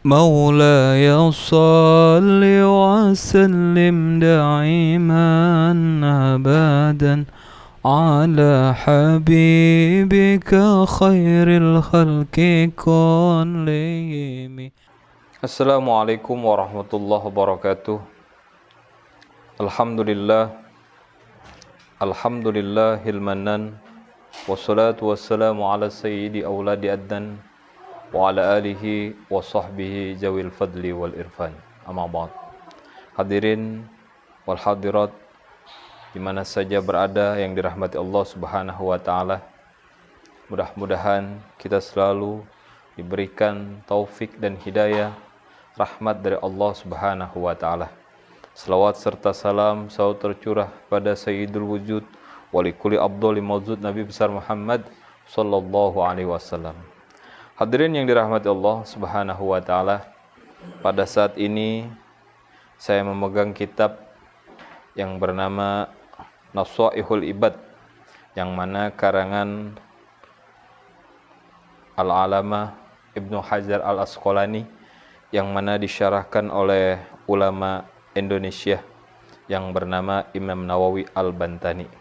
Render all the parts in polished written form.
مولاي صل وسلم دائما أبدا على حبيبك خير الخلق كلهم. Assalamualaikum warahmatullahi wabarakatuh. Alhamdulillahil mannan, wassalatu wassalamu ala sayyidi auladi adnan wa ala alihi wa sahbihi jawil fadli wal irfan. Amma ba'd. Hadirin wal hadirat di mana saja berada yang dirahmati Allah Subhanahu wa taala. Mudah-mudahan kita selalu diberikan taufik dan hidayah, rahmat dari Allah Subhanahu wa taala. Salawat serta salam selalu tercurah pada Sayyidul Wujud wali kulli afdhali mawjud Nabi besar Muhammad sallallahu alaihi wasallam. Hadirin yang dirahmati Allah Subhanahu wa taala, pada saat ini saya memegang kitab yang bernama Nashaihul Ibad, yang mana karangan Al-Alamah Ibnu Hajar Al-Asqalani, yang mana disyarahkan oleh ulama Indonesia yang bernama Imam Nawawi Al-Bantani.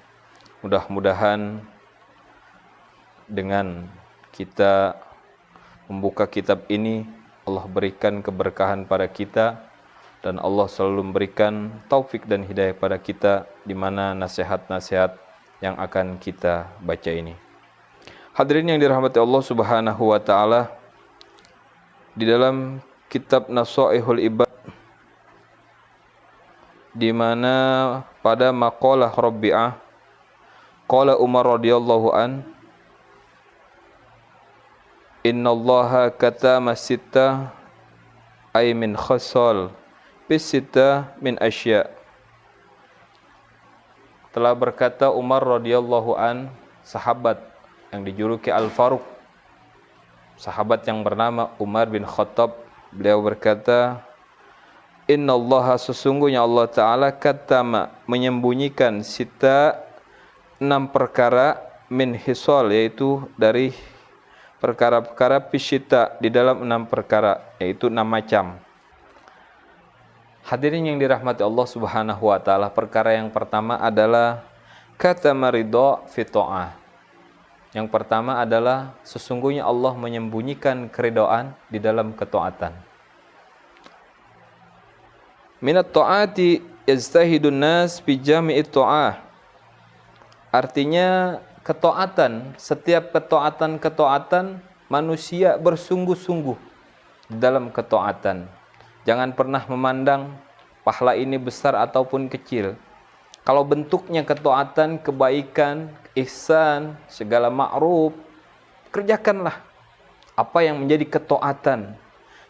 Mudah-mudahan dengan kita membuka kitab ini, Allah berikan keberkahan pada kita, dan Allah selalu memberikan taufik dan hidayah pada kita di mana nasihat-nasihat yang akan kita baca ini. Hadirin yang dirahmati Allah Subhanahu wa taala, di dalam kitab Nashaihul Ibad, di mana pada maqalah Rabi'ah qala Umar radhiyallahu an, innallaha katama sitta ay min khasal bisita min asya. Telah berkata Umar radhiyallahu an, sahabat yang dijuluki Al-Faruq, sahabat yang bernama Umar bin Khattab, beliau berkata, innallaha, sesungguhnya Allah Ta'ala katama, menyembunyikan sita, 6 perkara, min hisal, yaitu dari perkara-perkara, pisyita, di dalam 6 perkara, yaitu 6 macam. Hadirin yang dirahmati Allah Subhanahu wa taala, perkara yang pertama adalah katama ridha fi ta'ah. Yang pertama adalah sesungguhnya Allah menyembunyikan keridhaan di dalam ketaatan. Minat ta'ati yajtahidun nas fi jami'it ta'ah. Artinya ketaatan, setiap ketaatan manusia bersungguh-sungguh di dalam ketaatan. Jangan pernah memandang pahala ini besar ataupun kecil. Kalau bentuknya ketaatan, kebaikan, ihsan, segala ma'ruf, kerjakanlah apa yang menjadi ketaatan.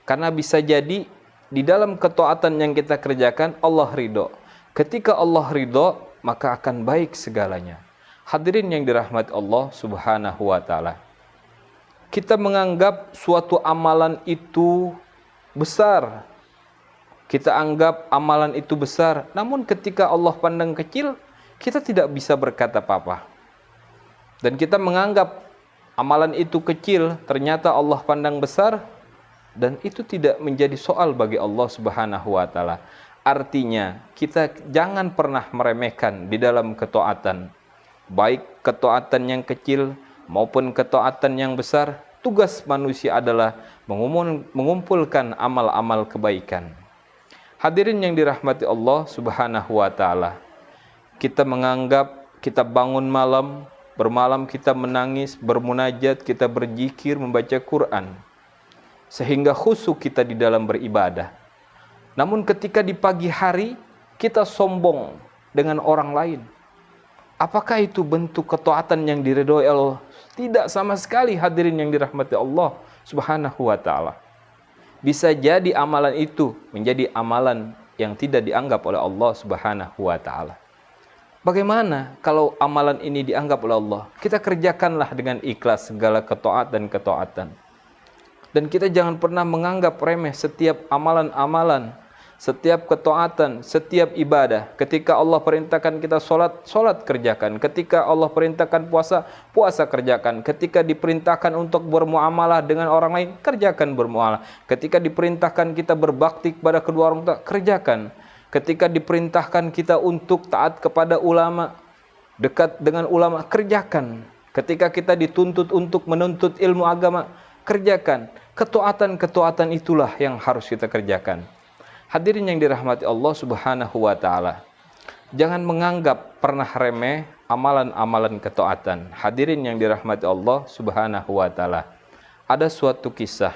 Karena bisa jadi di dalam ketaatan yang kita kerjakan Allah ridho. Ketika Allah ridho, maka akan baik segalanya. Hadirin yang dirahmati Allah Subhanahu wa taala, kita menganggap suatu amalan itu besar. Kita anggap amalan itu besar, namun ketika Allah pandang kecil, kita tidak bisa berkata apa-apa. Dan kita menganggap amalan itu kecil, ternyata Allah pandang besar, dan itu tidak menjadi soal bagi Allah Subhanahu wa taala. Artinya, kita jangan pernah meremehkan di dalam ketaatan. Baik ketaatan yang kecil maupun ketaatan yang besar, tugas manusia adalah mengumpulkan amal-amal kebaikan. Hadirin yang dirahmati Allah Subhanahu wa taala, kita menganggap kita bangun malam, bermalam kita menangis, bermunajat, kita berzikir, membaca Quran, sehingga khusyuk kita di dalam beribadah. Namun ketika di pagi hari kita sombong dengan orang lain, apakah itu bentuk ketaatan yang diridhoi Allah? Tidak sama sekali, hadirin yang dirahmati Allah Subhanahu wa taala. Bisa jadi amalan itu menjadi amalan yang tidak dianggap oleh Allah Subhanahu wa taala. Bagaimana kalau amalan ini dianggap oleh Allah? Kita kerjakanlah dengan ikhlas segala ketaatan. Dan kita jangan pernah menganggap remeh setiap amalan-amalan Setiap ketaatan, setiap ibadah. Ketika Allah perintahkan kita sholat, sholat kerjakan. Ketika Allah perintahkan puasa, puasa kerjakan. Ketika diperintahkan untuk bermuamalah dengan orang lain, kerjakan bermuamalah. Ketika diperintahkan kita berbakti kepada kedua orang tua, kerjakan. Ketika diperintahkan kita untuk taat kepada ulama, dekat dengan ulama, kerjakan. Ketika kita dituntut untuk menuntut ilmu agama, kerjakan. Ketaatan-ketaatan itulah yang harus kita kerjakan. Hadirin yang dirahmati Allah Subhanahu wa taala. Jangan menganggap pernah remeh amalan-amalan ketaatan. Hadirin yang dirahmati Allah Subhanahu wa taala. Ada suatu kisah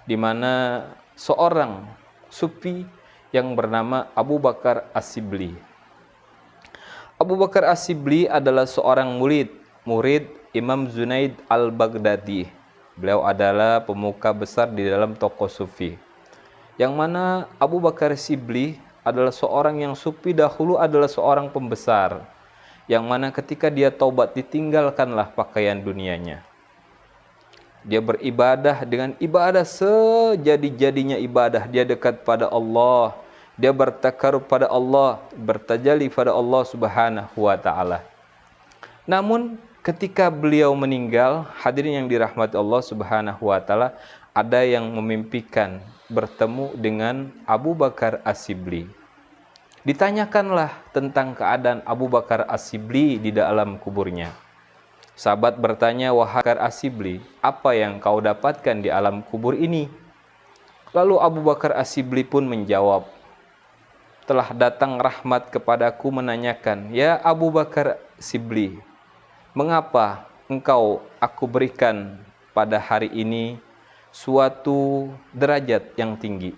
di mana seorang sufi yang bernama Abu Bakar As-Sibli. Abu Bakar As-Sibli adalah seorang murid Imam Junaid Al-Baghdadi. Beliau adalah pemuka besar di dalam tokoh sufi. Yang mana Abu Bakar As-Sibli adalah seorang yang sufi dahulu, adalah seorang pembesar. Yang mana ketika dia taubat, ditinggalkanlah pakaian dunianya. Dia beribadah dengan ibadah sejadi-jadinya ibadah. Dia dekat pada Allah. Dia bertakarub pada Allah, bertajali pada Allah Subhanahu wa taala. Namun ketika beliau meninggal, hadirin yang dirahmati Allah Subhanahu wa taala, ada yang memimpikan bertemu dengan Abu Bakar As-Sibli. Ditanyakanlah tentang keadaan Abu Bakar As-Sibli di dalam kuburnya. Sahabat bertanya, "Wahai Bakar As-Sibli, apa yang kau dapatkan di alam kubur ini?" Lalu Abu Bakar As-Sibli pun menjawab, "Telah datang rahmat kepadaku menanyakan, ya Abu Bakar As-Sibli, mengapa engkau aku berikan pada hari ini suatu derajat yang tinggi?"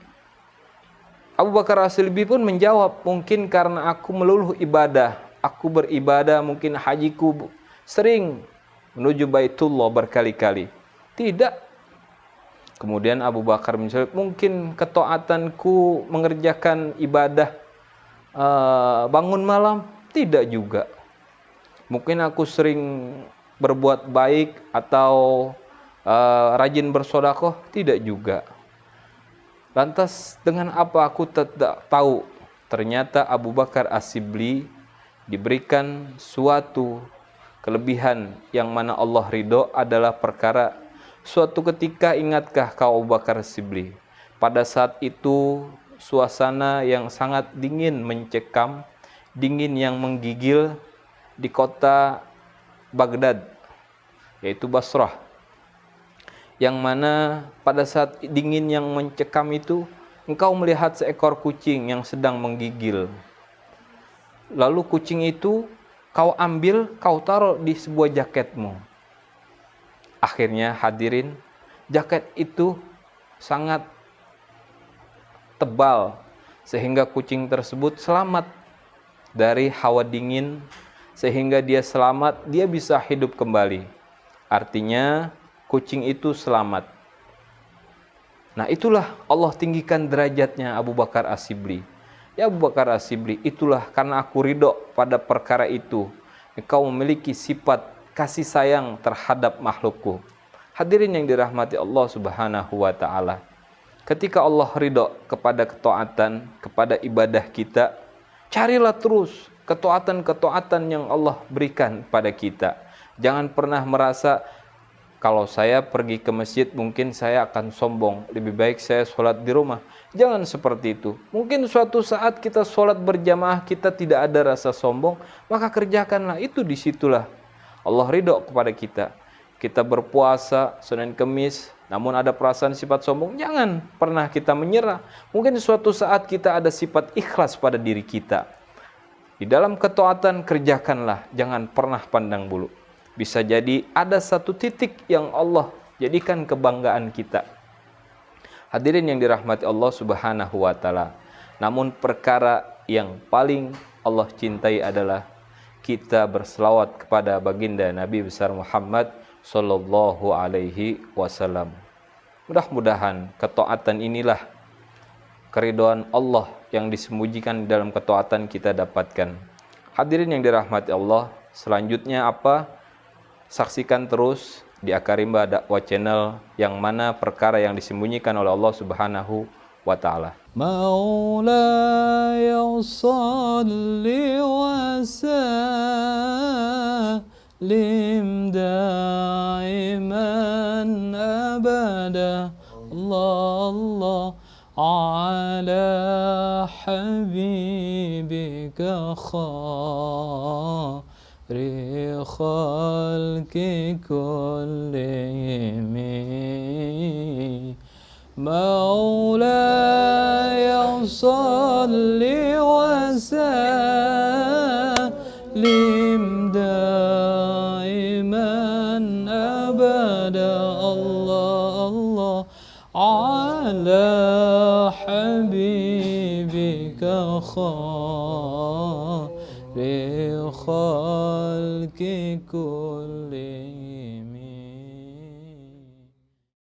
Abu Bakar As-Sibli pun menjawab, "Mungkin karena aku meluluh ibadah, aku beribadah, mungkin hajiku sering menuju Baitullah berkali-kali." Tidak. Kemudian Abu Bakar menjawab, "Mungkin ketaatanku mengerjakan ibadah bangun malam." Tidak juga. Mungkin aku sering berbuat baik atau rajin bersedekah, tidak juga. Lantas dengan apa aku tidak tahu? Ternyata Abu Bakar As-Sibli diberikan suatu kelebihan yang mana Allah ridho adalah perkara suatu ketika, ingatkah kau Abu Bakar As-Sibli, pada saat itu suasana yang sangat dingin mencekam, dingin yang menggigil di kota Baghdad, yaitu Basrah, yang mana pada saat dingin yang mencekam itu engkau melihat seekor kucing yang sedang menggigil. Lalu kucing itu kau ambil, kau taruh di sebuah jaketmu. Akhirnya hadirin, jaket itu sangat tebal sehingga kucing tersebut selamat dari hawa dingin, sehingga dia selamat, dia bisa hidup kembali. Artinya kucing itu selamat. Nah, itulah Allah tinggikan derajatnya Abu Bakar As-Sibli. Ya Abu Bakar As-Sibli, itulah karena aku ridho pada perkara itu, engkau memiliki sifat kasih sayang terhadap makhlukku. Hadirin yang dirahmati Allah Subhanahu wa taala. Ketika Allah ridho kepada ketaatan, kepada ibadah kita, carilah terus ketaatan-ketaatan yang Allah berikan pada kita. Jangan pernah merasa, kalau saya pergi ke masjid mungkin saya akan sombong, lebih baik saya sholat di rumah. Jangan seperti itu. Mungkin suatu saat kita sholat berjamaah, kita tidak ada rasa sombong, maka kerjakanlah itu. Disitulah Allah ridho kepada kita. Kita berpuasa Senin Kemis, namun ada perasaan sifat sombong, jangan pernah kita menyerah. Mungkin suatu saat kita ada sifat ikhlas pada diri kita. Di dalam ketaatan kerjakanlah, jangan pernah pandang bulu. Bisa jadi ada satu titik yang Allah jadikan kebanggaan kita. Hadirin yang dirahmati Allah Subhanahu wa taala. Namun perkara yang paling Allah cintai adalah kita berselawat kepada baginda Nabi besar Muhammad sallallahu alaihi wasallam. Mudah-mudahan ketaatan inilah keridhaan Allah yang disembunyikan dalam ketaatan kita dapatkan. Hadirin yang dirahmati Allah, selanjutnya apa? Saksikan terus di Akarimba Dakwah Channel, yang mana perkara yang disembunyikan oleh Allah Subhanahu wa ta'ala. مولاي صل وسلم دائما أبدا الله الله على حبيبك خير خلق كلهم مولاي صل وسلم دائما أبدا الله الله على حبيبك خير خلق كلهم